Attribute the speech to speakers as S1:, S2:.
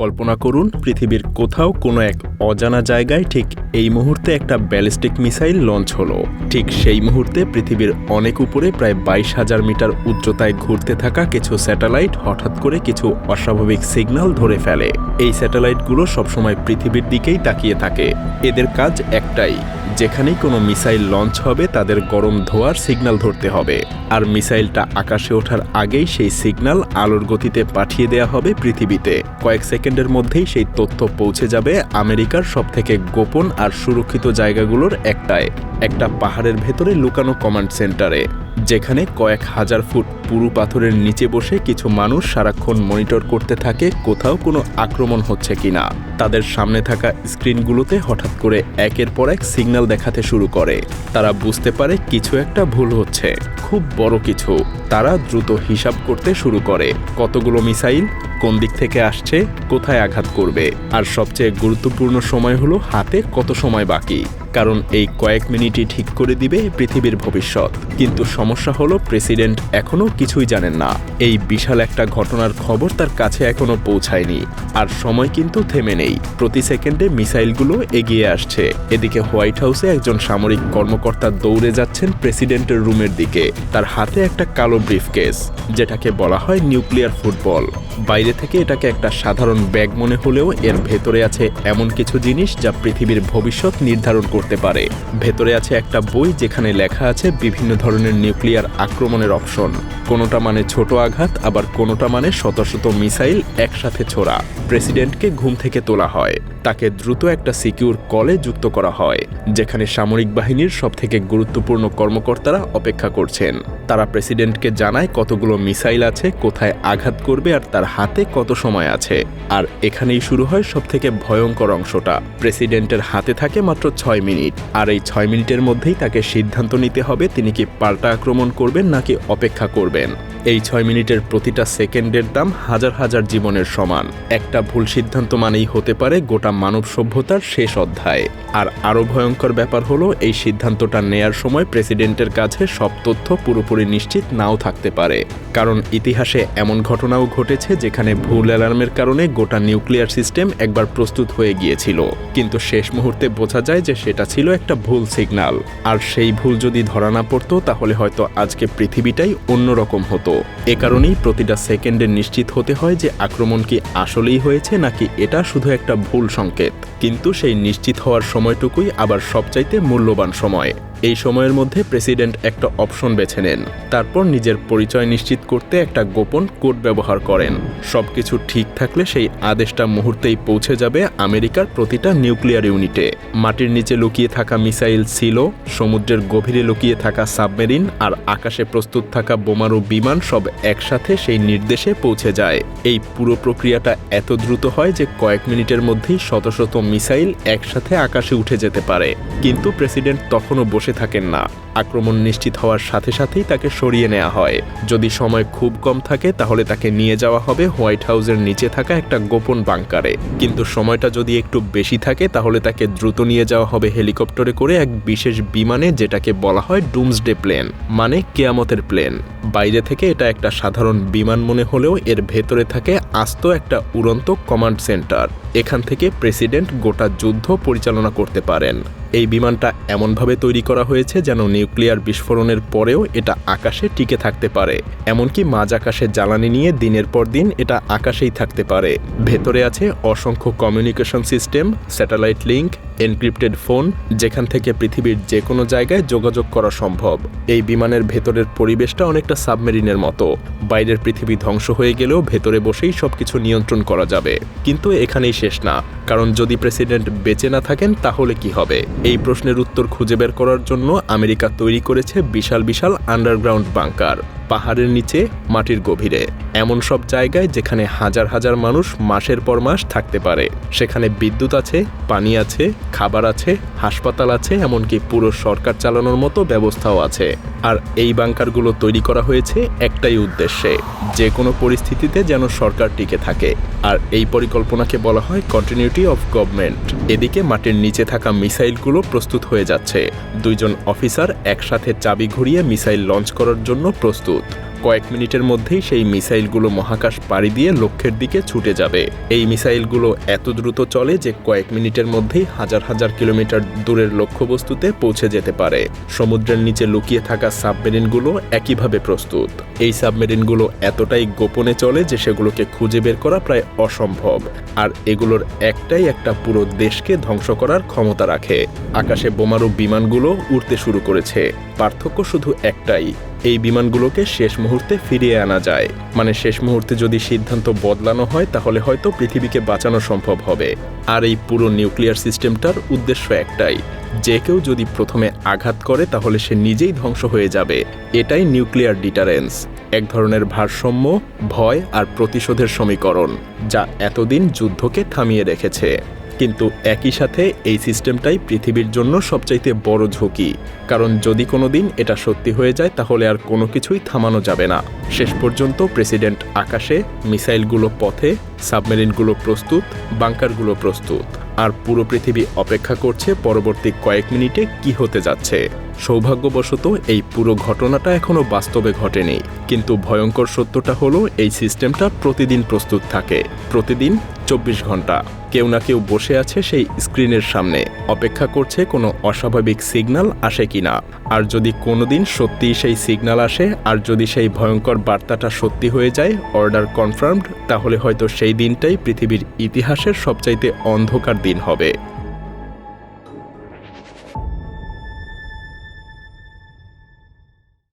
S1: কল্পনা করুন পৃথিবীর কোথাও কোনো এক অজানা জায়গায় ঠিক এই মুহূর্তে একটা ব্যালিস্টিক মিসাইল লঞ্চ হলো। ঠিক সেই মুহূর্তে পৃথিবীর অনেক উপরে প্রায় 22,000 মিটার উচ্চতায় ঘুরতে থাকা কিছু স্যাটেলাইট হঠাৎ করে কিছু অস্বাভাবিক সিগন্যাল ধরে ফেলে। এই স্যাটেলাইটগুলো সবসময় পৃথিবীর দিকেই তাকিয়ে থাকে। এদের কাজ একটাই, যেখানেই কোনো মিসাইল লঞ্চ হবে তাদের গরম ধোঁয়ার সিগন্যাল ধরতে হবে, আর মিসাইলটা আকাশে ওঠার আগেই সেই সিগন্যাল আলোর গতিতে পাঠিয়ে দেয়া হবে পৃথিবীতে। কয়েক সেকেন্ডের মধ্যেই সেই তথ্য পৌঁছে যাবে আমেরিকার সবথেকে গোপন আর সুরক্ষিত জায়গাগুলোর একটায়, একটা পাহাড়ের ভেতরে লুকানো কমান্ড সেন্টারে, যেখানে কয়েক হাজার ফুট পুরু পাথরের নিচে বসে কিছু মানুষ সারাক্ষণ মনিটর করতে থাকে কোথাও কোনো আক্রমণ হচ্ছে কিনা। তাদের সামনে থাকা স্ক্রিনগুলোতে হঠাৎ করে একের পর এক সিগন্যাল দেখাতে শুরু করে। তারা বুঝতে পারে কিছু একটা ভুল হচ্ছে, খুব বড় কিছু। তারা দ্রুত হিসাব করতে শুরু করে, কতগুলো মিসাইল, কোন দিক থেকে আসছে, কোথায় আঘাত করবে, আর সবচেয়ে গুরুত্বপূর্ণ সময় হলো হাতে কত সময় বাকি, কারণ এই কয়েক মিনিটই ঠিক করে দিবে পৃথিবীর ভবিষ্যৎ। কিন্তু সমস্যা হলো প্রেসিডেন্ট এখনও কিছুই জানেন না। এই বিশাল একটা ঘটনার খবর তার কাছে এখনো পৌঁছায়নি, আর সময় কিন্তু থেমে নেই। প্রতি সেকেন্ডে মিসাইলগুলো এগিয়ে আসছে। এদিকে হোয়াইট হাউসে একজন সামরিক কর্মকর্তা দৌড়ে যাচ্ছেন প্রেসিডেন্টের রুমের দিকে। তার হাতে একটা কালো ব্রিফকেস, যেটাকে বলা হয় নিউক্লিয়ার ফুটবল। বাইরে থেকে এটাকে একটা সাধারণ ব্যাগ মনে হলেও এর ভেতরে আছে এমন কিছু জিনিস যা পৃথিবীর ভবিষ্যৎ নির্ধারণ করতে পারে। ভেতরে আছে একটা বই যেখানে লেখা আছে বিভিন্ন ধরনের নিউক্লিয়ার আক্রমণের অপশন। কোনোটা মানে ছোট আঘাত, আবার কোনোটা মানে শত শত মিসাইল একসাথে ছোড়া। প্রেসিডেন্টকে ঘুম থেকে তোলা হয়, তাকে দ্রুত একটা সিকিউর কলে যুক্ত করা হয়, যেখানে সামরিক বাহিনীর সবথেকে গুরুত্বপূর্ণ কর্মকর্তারা অপেক্ষা করছেন। তারা প্রেসিডেন্টকে জানায় কতগুলো মিসাইল আছে, কোথায় আঘাত করবে, আর তার হাতে কত সময় আছে। আর এখানেই শুরু হয় সবথেকে ভয়ঙ্কর অংশটা। প্রেসিডেন্টের হাতে থাকে মাত্র 6 মিনিট, আর এই 6 মিনিটের মধ্যেই তাকে সিদ্ধান্ত নিতে হবে তিনি কি পাল্টা আক্রমণ করবেন নাকি অপেক্ষা করবেন। এই 6 মিনিটের প্রতিটা সেকেন্ডের দাম হাজার হাজার জীবনের সমান। একটা ভুল সিদ্ধান্ত মানেই হতে পারে গোটা মানব সভ্যতার শেষ অধ্যায়। আর আরও ভয়ঙ্কর ব্যাপার হলো এই সিদ্ধান্তটা নেয়ার সময় প্রেসিডেন্টের কাছে সব তথ্য পুরোপুরি নিশ্চিত নাও থাকতে পারে, কারণ ইতিহাসে এমন ঘটনাও ঘটেছে যেখানে ভুল অ্যালার্মের কারণে গোটা নিউক্লিয়ার সিস্টেম একবার প্রস্তুত হয়ে গিয়েছিল, কিন্তু শেষ মুহূর্তে বোঝা যায় যে সেটা ছিল একটা ভুল সিগন্যাল। আর সেই ভুল যদি ধরা না পড়তো তাহলে হয়তো আজকে পৃথিবীটাই অন্যরকম হতো। এ কারণেই প্রতিটা সেকেন্ডে নিশ্চিত হতে হয় যে আক্রমণ কি আসলেই হয়েছে নাকি এটা শুধু একটা ভুল সংকেত। কিন্তু সেই নিশ্চিত হওয়ার সময়টুকুই আবার সবচাইতে মূল্যবান সময়। এই সময়ের মধ্যে প্রেসিডেন্ট একটা অপশন বেছে নেন, তারপর নিজের পরিচয় নিশ্চিত করতে একটা গোপন কোড ব্যবহার করেন। সবকিছু ঠিক থাকলে সেই আদেশটা মুহূর্তেই পৌঁছে যাবে আমেরিকার প্রতিটা নিউক্লিয়ার ইউনিটে। মাটির নিচে লুকিয়ে থাকা মিসাইল ছিল, সমুদ্রের গভীরে লুকিয়ে থাকা সাবমেরিন, আর আকাশে প্রস্তুত থাকা বোমারু বিমান সব একসাথে সেই নির্দেশে পৌঁছে যায়। এই পুরো প্রক্রিয়াটা এত দ্রুত হয় যে কয়েক মিনিটের মধ্যেই শত শত মিসাইল একসাথে আকাশে উঠে যেতে পারে। কিন্তু প্রেসিডেন্ট তখনও বসে থাকেন না। আক্রমণ নিশ্চিত হওয়ার সাথে সাথেই তাকে সরিয়ে নেওয়া হয়। যদি সময় খুব কম থাকে তাহলে তাকে নিয়ে যাওয়া হবে হোয়াইট হাউসের নিচে থাকা একটা গোপন বাংকারে, কিন্তু সময়টা যদি একটু বেশি থাকে তাহলে তাকে দ্রুত নিয়ে যাওয়া হবে হেলিকপ্টারে করে এক বিশেষ বিমানে, যেটাকে বলা হয় ডুমসডে প্লেন, মানে কেয়ামতের প্লেন। বাইরে থেকে এটা একটা সাধারণ বিমান মনে হলেও এর ভেতরে থাকে আস্ত একটা উড়ন্ত কমান্ড সেন্টার। এখান থেকে প্রেসিডেন্ট গোটা যুদ্ধ পরিচালনা করতে পারেন। এই বিমানটা এমনভাবে তৈরি করা হয়েছে যেন নিউক্লিয়ার বিস্ফোরণের পরেও এটা আকাশে টিকে থাকতে পারে, এমনকি মাঝ আকাশে জ্বালানি নিয়ে দিনের পর দিন এটা আকাশেই থাকতে পারে। ভেতরে আছে অসংখ্য communication system, satellite link, encrypted phone, যেখান থেকে পৃথিবীর যে কোনো জায়গায় যোগাযোগ করা সম্ভব। এই বিমানের ভেতরের পরিবেশটা অনেকটা সাবমেরিনের মতো। বাইরের পৃথিবী ধ্বংস হয়ে গেলেও ভেতরে বসেই সবকিছু নিয়ন্ত্রণ করা যাবে। কিন্তু এখানেই শেষ না, কারণ যদি প্রেসিডেন্ট বেঁচে না থাকেন তাহলে কি হবে? এই প্রশ্নের উত্তর খুঁজে বের করার জন্য আমেরিকা তৈরি করেছে বিশাল বিশাল আন্ডারগ্রাউন্ড বাংকার, পাহাড়ের নিচে, মাটির গভীরে, এমন সব জায়গায় যেখানে হাজার হাজার মানুষ মাসের পর মাস থাকতে পারে। সেখানে বিদ্যুৎ আছে, পানি আছে, খাবার আছে, হাসপাতাল আছে, এমনকি পুরো সরকার চালানোর মতো ব্যবস্থাও আছে। আর এই বাংকারগুলো তৈরি করা হয়েছে একটাই উদ্দেশ্যে, যে কোনো পরিস্থিতিতে যেন সরকার টিকে থাকে। আর এই পরিকল্পনাকে বলা হয় কন্টিনিউটি অফ গভর্নমেন্ট। এদিকে মাটির নিচে থাকা মিসাইলগুলো প্রস্তুত হয়ে যাচ্ছে। 2 জন অফিসার একসাথে চাবি ঘুরিয়ে মিসাইল লঞ্চ করার জন্য প্রস্তুত। কয়েক মিনিটের মধ্যেই সেই মিসাইলগুলো মহাকাশ পাড়ি দিয়ে লক্ষ্যের দিকে ছুটে যাবে। এই মিসাইলগুলো এত দ্রুত চলে যে কয়েক মিনিটের মধ্যেই হাজার হাজার কিলোমিটার দূরের লক্ষ্যবস্তুতে পৌঁছে যেতে পারে। সমুদ্রের নিচে লুকিয়ে থাকা সাবমেরিনগুলো একইভাবে প্রস্তুত। এই সাবমেরিনগুলো এতটাই গোপনে চলে যে সেগুলোকে খুঁজে বের করা প্রায় অসম্ভব, আর এগুলোর একটাই একটা পুরো দেশকে ধ্বংস করার ক্ষমতা রাখে। আকাশে বোমারু বিমানগুলো উড়তে শুরু করেছে, পার্থক্য শুধু একটাই, এই বিমানগুলোকে শেষ মুহূর্তে ফিরিয়ে আনা যায়। মানে শেষ মুহূর্তে যদি সিদ্ধান্ত বদলানো হয় তাহলে হয়তো পৃথিবীকে বাঁচানো সম্ভব হবে। আর এই পুরো নিউক্লিয়ার সিস্টেমটার উদ্দেশ্য একটাই, যে কেউ যদি প্রথমে আঘাত করে তাহলে সে নিজেই ধ্বংস হয়ে যাবে। এটাই নিউক্লিয়ার ডিটারেন্স, এক ধরনের ভারসাম্য, ভয় আর প্রতিশোধের সমীকরণ, যা এতদিন যুদ্ধকে থামিয়ে রেখেছে। কিন্তু একই সাথে এই সিস্টেমটাই পৃথিবীর জন্য সবচাইতে বড় ঝুঁকি, কারণ যদি কোনোদিন এটা সত্যি হয়ে যায় তাহলে আর কোনো কিছুই থামানো যাবে না। শেষ পর্যন্ত প্রেসিডেন্ট আকাশে, মিসাইলগুলো পথে, সাবমেরিনগুলো প্রস্তুত, বাংকারগুলো প্রস্তুত, আর পুরো পৃথিবী অপেক্ষা করছে পরবর্তী কয়েক মিনিটে কি হতে যাচ্ছে। সৌভাগ্যবশত এই পুরো ঘটনাটা এখনো বাস্তবে ঘটেনি, কিন্তু ভয়ঙ্কর সত্যটা হলো এই সিস্টেমটা প্রতিদিন প্রস্তুত থাকে, প্রতিদিন 24 ঘন্টা। কেউ না কেউ বসে আছে সেই স্ক্রিনের সামনে, অপেক্ষা করছে কোনো অস্বাভাবিক সিগন্যাল আসে কিনা। আর যদি কোনোদিন সত্যিই সেই সিগন্যাল আসে, আর যদি সেই ভয়ঙ্কর বার্তাটা সত্যি হয়ে যায়, অর্ডার কনফার্মড, তাহলে হয়তো সেই দিনটাই পৃথিবীর ইতিহাসের সবচাইতে অন্ধকার দিন হবে।